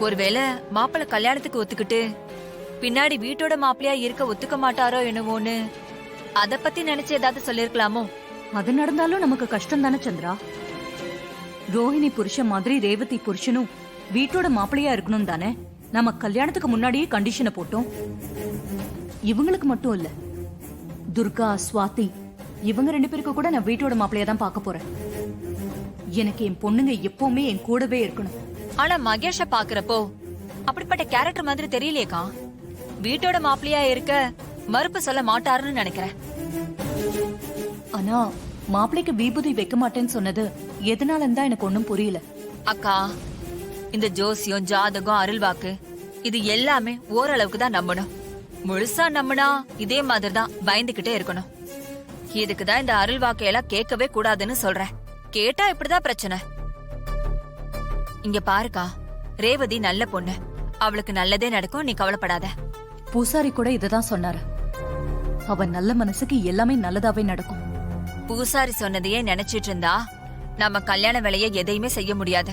ஒருவேளை மாப்பிள்ளை கல்யாணத்துக்கு ஒத்துக்கிட்டு பின்னாடி வீட்டோட மாப்பிள்ளையா இருக்க ஒத்துக்க மாட்டாரோ என்னவோன்னு அத பத்தி நினைச்சு ஏதாவது சொல்லிருக்கலாமோ? அது நடந்தாலும் நமக்கு கஷ்டம் தானே சந்திரா. ரோஹிணி புருஷன் மாதிரி ரேவதி புருஷனும் வீட்டோட மாப்பிள்ளையா இருக்கணும் தானே நம்ம கல்யாணத்துக்கு முன்னாடியே கண்டிஷனை போட்டோம். இவங்களுக்கு மட்டும் இல்ல, துர்கா, சுவாதி இவங்க 2 பேருக்கு கூட நான் வீட்டோட மாப்பிள்ளையா தான் பார்க்க போறேன். எனக்கு என் பொண்ணுங்க எப்பவுமே என் கூடவே இருக்கணும். ஆனா மகேஷ பாக்குறப்போ அப்படிப்பட்ட கேரக்டர் மாதிரி தெரியலையேக்கா. வீட்டோட மாப்பிள்ளையா இருக்க மறுப்பு சொல்ல மாட்டாருன்னு நினைக்கிறேன். ஆனா மாப்பிள்ளைக்கு விபூதி வைக்க மாட்டேன்னு சொன்னது எதனாலன்னு தான் எனக்கு ஒண்ணும் புரியல. அக்கா, இந்த ஜோசியம், ஜாதகம், அருள்வாக்கு இது எல்லாமே ஓரளவுக்கு தான் நம்பணும். முழுசா நம்பினா இதே மாதிரிதான் பயந்துகிட்டே இருக்கணும். இதுக்குதான் இந்த அருள்வாக்கையெல்லாம் கேட்கவே கூடாதுன்னு சொல்றேன். கேட்டா இப்படிதான் பிரச்சனை. இங்க பாருக்கா, ரேவதி நல்ல பொண்ணு, அவளுக்கு நல்லதே நடக்கும், நீ கவலைப்படாத. பூசாரி கூட இததான் சொன்னாரு. அவ நல்ல மனசுக்கு எல்லாமே நல்லதாவே நடக்கும். பூசாரி சொன்னதையே நினைச்சிட்டு இருந்தா நம்ம கல்யாண வேலையை எதையுமே செய்ய முடியாது.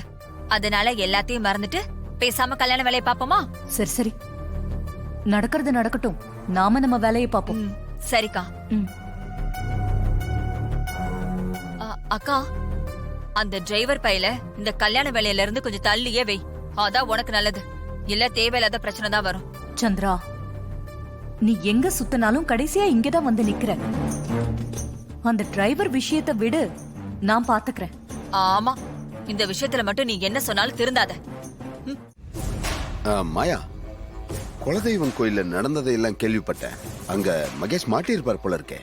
அதனால எல்லாத்தையும் மறந்துட்டு பேசாம கல்யாண வேலையை பாப்போமா? சரி சரி, நடக்கிறது நடக்கட்டும், நாம நம்ம வேலையை பாப்போம். சரிக்கா. அக்கா, அந்த டிரைவர் பையில இந்த கல்யாண வேலையில இருந்து கொஞ்சம் தள்ளியே வை. அதான் உனக்கு நல்லது. இல்ல தேவையில்லாத பிரச்சனை தான் வரும். சந்திரா, நீ எங்க சுத்தினாலும் கடைசியா இங்கதான் வந்து நிக்கிற. அந்த டிரைவர் விஷயத்தை விடு, நான் பாத்துக்கிறேன். ஆமா, இந்த விஷயத்துல மட்டும் நீ என்ன சொன்னாலும் திருந்தாத. மாயா, குலதெய்வம் கோயில்ல நடந்ததையெல்லாம் கேள்விப்பட்டேன். அங்க மகேஷ் மாட்டியிருப்பார் போல இருக்கே.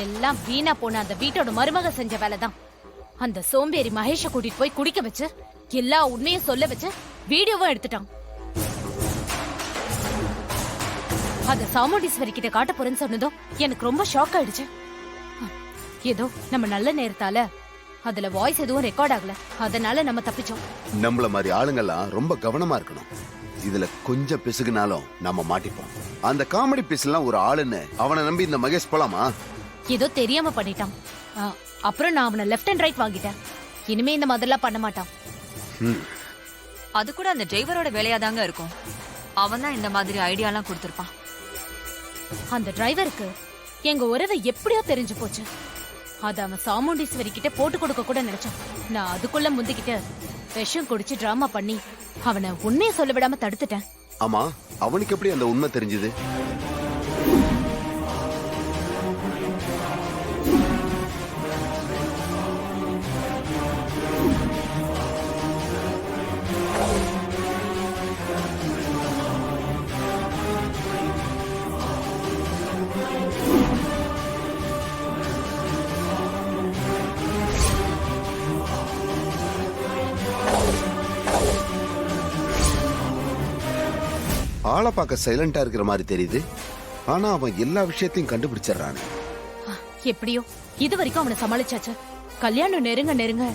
எல்லாம் வீணா போன அந்த வீட்டோட மருமக செஞ்ச வேலைதான். அந்த சோம்பேறி மகேஷ கூட்டிட்டு போய் குடிக்க வச்சு எல்லா உண்மையும் சொல்ல வச்சு வீடியோவும் எடுத்துட்டான். அத சாமுண்டீஸ்வரி கிட்ட காட்ட போறேன்னு சொன்னதும் எனக்கு ரொம்ப ஷாக் ஆயிடுச்சு. ஏதோ நம்ம நல்ல நேரத்தால அதுல வாய்ஸ் எதுவும் ரெக்கார்ட் ஆகல, அதனால நம்ம தப்பிச்சோம். நம்மள மாதிரி ஆளுங்கெல்லாம் ரொம்ப கவனமா இருக்கணும். இதுல கொஞ்சம் பிசுகுனாலும் நம்ம மாட்டிப்போம். அந்த காமெடி பீஸ் எல்லாம் ஒரு ஆளுன்னு அவனை நம்பி இந்த மகேஷ் போலாமா? ஏதோ தெரியாம பண்ணிட்டான். அப்புறம் நான் அவனை லெஃப்ட் அண்ட் ரைட் வாங்கிட்டேன். இனிமே இந்த மாதிரிலாம் பண்ண மாட்டான். அது கூட அந்த டிரைவரோட வேலையாதாங்க இருக்கும். அவன் தான் இந்த மாதிரி ஐடியாலாம் கொடுத்திருப்பான். அந்த டிரைவருக்கு எங்க உறவை எப்படியோ தெரிஞ்சு போச்சு. அத அவன் சாமுண்டீஸ்வரி கிட்ட போட்டு கொடுக்க கூட நினைச்சான். நான் அதுக்குள்ள முந்திக்கிட்டு விஷம் குடிச்சு டிராமா பண்ணி அவனை உண்மையை சொல்ல விடாம தடுத்துட்டேன். ஆமா, அவனுக்கு எப்படி அந்த உண்மை தெரிஞ்சது? ஆளை பார்க்க சைலண்டா இருக்கிற மாதிரி தெரியுது. ஆனா அவன் எல்லா விஷயத்தையும் கண்டுபிடிச்சிடறான். எப்படியோ இது வரைக்கும் அவனை சமாளிச்சாச்சு. கல்யாணம் நெருங்க நெருங்க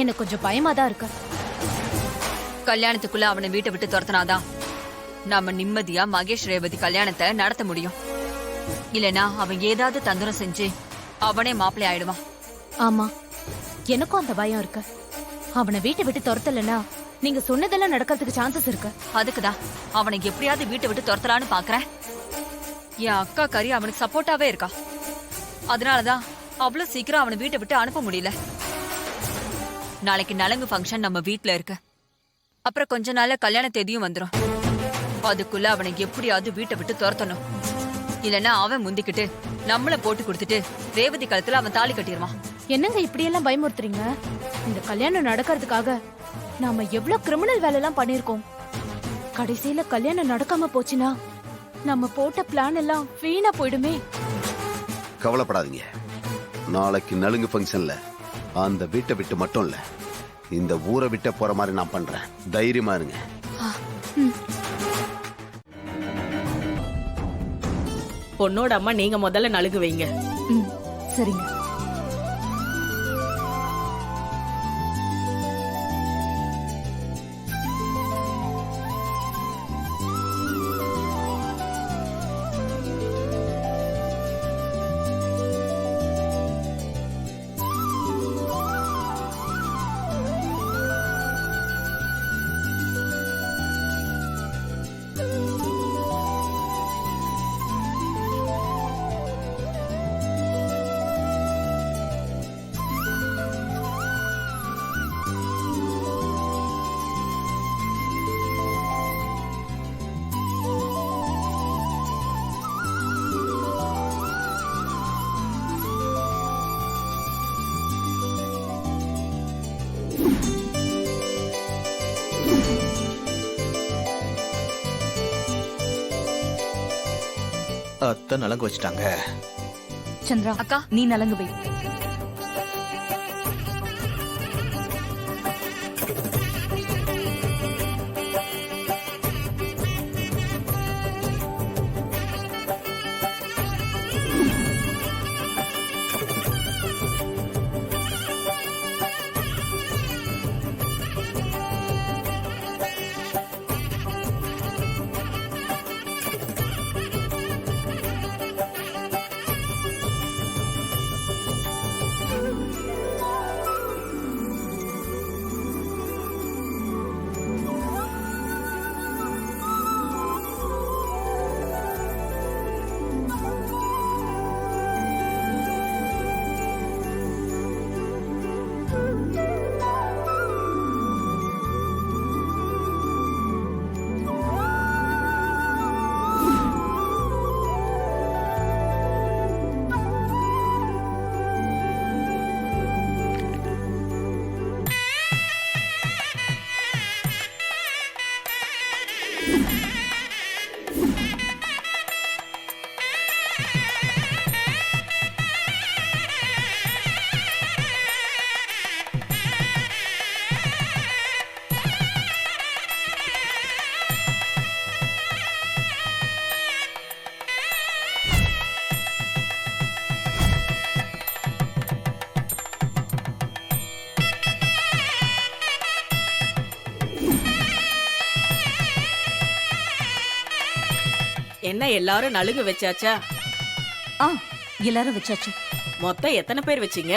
எனக்கு கொஞ்சம் பயமா தான் இருக்கு. கல்யாணத்துக்குள்ள அவனை வீட்டை விட்டு துரத்தினாதான் நாம நிம்மதியா மகேஷ் ரேவதி கல்யாணத்தை நடத்த முடியும். இல்லனா அவன் ஏதாவது தந்திரம் செஞ்சு அவனே மாப்பிள்ளை ஆயிடுவான். ஆமா, எனக்கும் அந்த பயம் இருக்கு. அவனை வீட்டை விட்டு துரத்தலன்னா நீங்க சொன்னதெல்லாம் நடக்கிறதுக்கு சான்சஸ் இருக்கு. அதுக்குதான் அவனை எப்படியாவது வீட்டை விட்டு துரத்தலான்னு பாக்குறேன். என் அக்கா கறி அவனுக்கு சப்போர்ட்டாவே இருக்கா. அதனாலதான் அவ்வளவு சீக்கிரம் அவனை வீட்டை விட்டு அனுப்ப முடியல. நாளைக்கு நலங்கு ஃபங்க்ஷன் நம்ம வீட்டுல இருக்கு. அப்புறம் கொஞ்ச நாள்ல கல்யாண தேதியும் வந்துரும். அதுக்குள்ள அவனை எப்படியாவது வீட்டை விட்டு துரத்தணும். இல்லன்னா அவன் முந்திக்கிட்டு நம்மள போட்டு கொடுத்துட்டு ரேவதி கழுத்துல அவன் தாலி கட்டிடுவான். என்னங்க இப்படி எல்லாம் பயமுறுத்துறீங்க? இந்த கல்யாணம் நடக்கிறதுக்காக நாம எவ்வளவு கிரிமினல் வேலை எல்லாம் பண்ணிருக்கோம். கடைசியில கல்யாணம் நடக்காம போச்சுன்னா நம்ம போட்ட பிளான் எல்லாம் வீணா போயிடுமே. கவலைப்படாதீங்க, நாளைக்கு நலுங்கு ஃபங்க்ஷன்ல அந்த வீட்டை விட்டு மட்டும் இல்ல, இந்த ஊரை விட்டு போற மாதிரி நான் பண்றேன். தைரியமா இருங்க. பொண்ணோட அம்மா நீங்க முதல்ல நலுங்கு வைங்க. சரிங்க. அத்தை நலங்கு வச்சுட்டாங்க. சந்திரா அக்கா. நீ நலங்கு வை. என்ன எல்லாரும் நலுங்கு வச்சாச்சா? எல்லாரும் வச்சாச்சு. மொத்தம் எத்தனை பேர் வச்சீங்க?